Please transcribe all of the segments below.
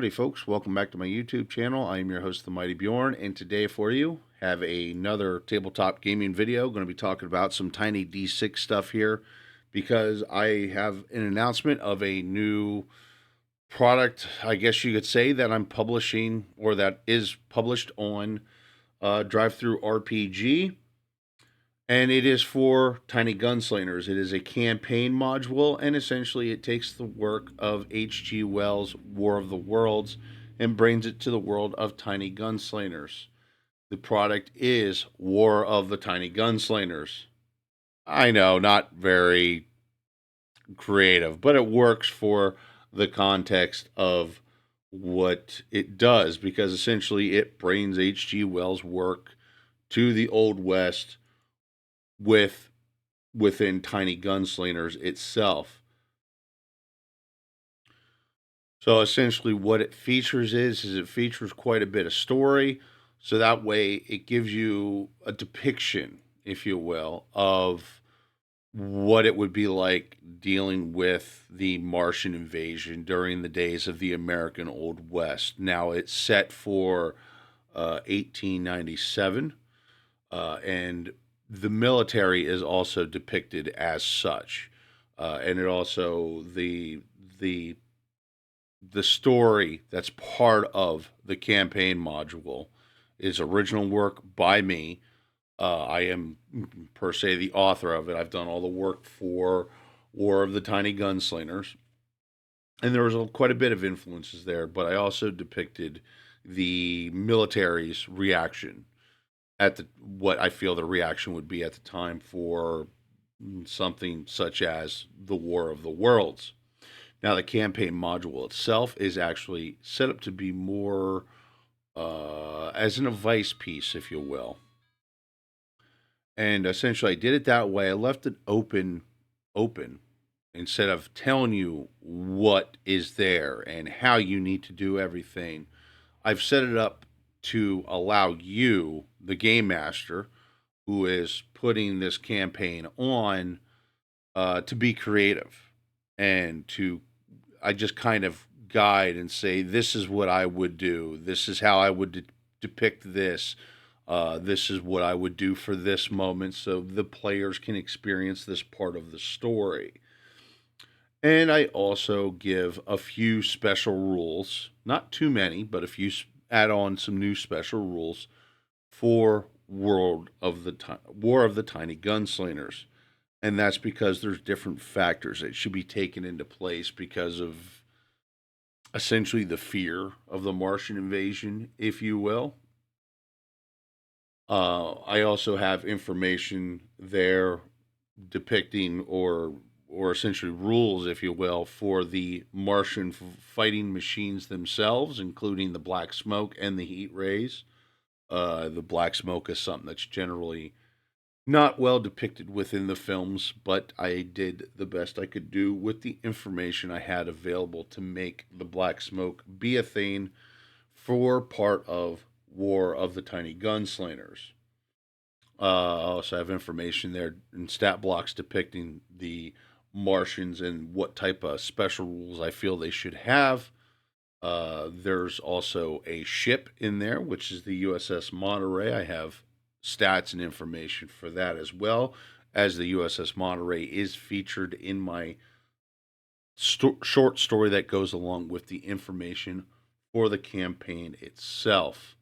Howdy folks, welcome back to my YouTube channel. I am your host, The Mighty Bjorn, and today for you have another tabletop gaming video. Going to be talking about some tiny D6 stuff here because I have an announcement of a new product, I guess you could say, that I'm publishing or that is published on Drive-Thru RPG. And it is for Tiny Gunslingers. It is a campaign module, and essentially it takes the work of H.G. Wells' War of the Worlds and brings it to the world of Tiny Gunslingers. The product is War of the Tiny Gunslingers. I know, not very creative, but it works for the context of what it does because essentially it brings H.G. Wells' work to the Old West within Tiny Gunslingers itself. So essentially what it features is it features quite a bit of story. So that way it gives you a depiction, if you will, of what it would be like dealing with the Martian invasion during the days of the American Old West. Now it's set for 1897, and the military is also depicted as such, and it also the story that's part of the campaign module is original work by me. I am per se the author of it. I've done all the work for War of the Tiny Gunslingers, and there was quite a bit of influences there. But I also depicted the military's reaction at what I feel the reaction would be at the time for something such as the War of the Worlds. Now, the campaign module itself is actually set up to be more as an advice piece, if you will. And essentially, I did it that way. I left it open, instead of telling you what is there and how you need to do everything. I've set it up to allow you, the game master, who is putting this campaign on, to be creative and to, I just kind of guide and say, this is what I would do. This is how I would depict this. This is what I would do for this moment so the players can experience this part of the story. And I also give a few special rules, not too many, but a few, add on some new special rules for War of the Tiny Gunslingers. And that's because there's different factors that should be taken into place because of essentially the fear of the Martian invasion, if you will. I also have information there depicting or essentially rules, if you will, for the Martian fighting machines themselves, including the black smoke and the heat rays. The black smoke is something that's generally not well depicted within the films, but I did the best I could do with the information I had available to make the black smoke be a thing for part of War of the Tiny Gunslingers. I also have information there in stat blocks depicting the Martians and what type of special rules I feel they should have. There's also a ship in there, which is the USS Monterey. I have stats and information for that as well, as the USS Monterey is featured in my short story that goes along with the information for the campaign itself.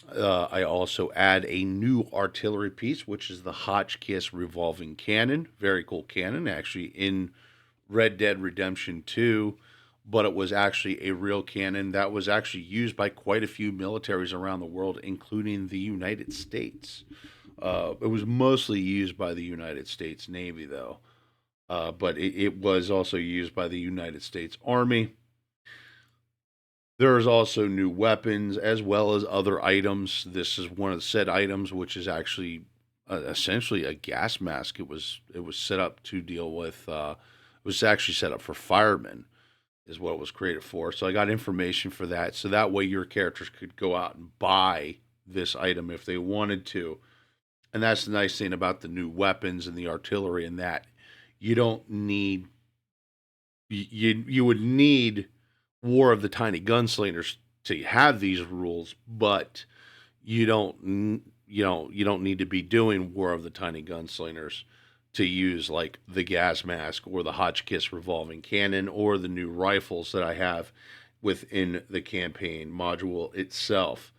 I also add a new artillery piece, which is the Hotchkiss revolving cannon. Very cool cannon, actually in Red Dead Redemption 2, but it was actually a real cannon that was actually used by quite a few militaries around the world, including the United States. It was mostly used by the United States Navy, though, but it was also used by the United States Army. There's also new weapons as well as other items. This is one of the said items, which is actually essentially a gas mask. It was set up to deal with. It was actually set up for firemen, is what it was created for. So I got information for that, so that way your characters could go out and buy this item if they wanted to. And that's the nice thing about the new weapons and the artillery, and that you don't need you would need War of the Tiny Gunslingers to have these rules, but you don't need to be doing War of the Tiny Gunslingers to use like the gas mask or the Hotchkiss revolving cannon or the new rifles that I have within the campaign module itself.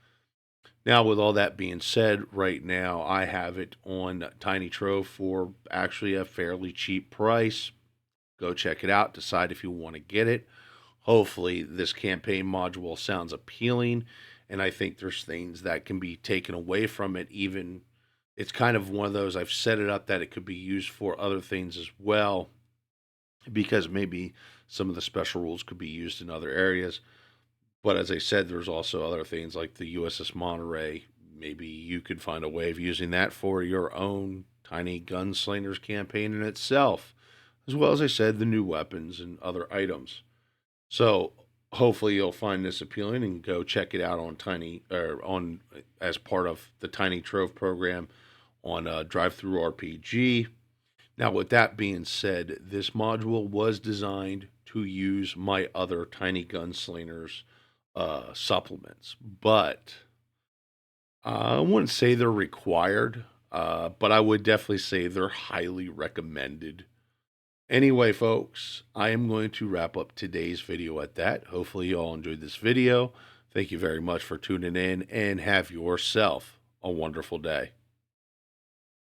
Now, with all that being said, right now I have it on Tiny Trove for actually a fairly cheap price. Go check it out, decide if you want to get it. Hopefully, this campaign module sounds appealing, and I think there's things that can be taken away from it. Even it's kind of one of those, I've set it up that it could be used for other things as well, because maybe some of the special rules could be used in other areas. But as I said, there's also other things like the USS Monterey. Maybe you could find a way of using that for your own Tiny Gunslingers campaign in itself, as well as I said, the new weapons and other items. So hopefully you'll find this appealing and go check it out on Tiny or on as part of the Tiny Trove program on Drive Through RPG. Now, with that being said, this module was designed to use my other Tiny Gunslingers supplements, but I wouldn't say they're required, but I would definitely say they're highly recommended. Anyway, folks, I am going to wrap up today's video at that. Hopefully, you all enjoyed this video. Thank you very much for tuning in and have yourself a wonderful day.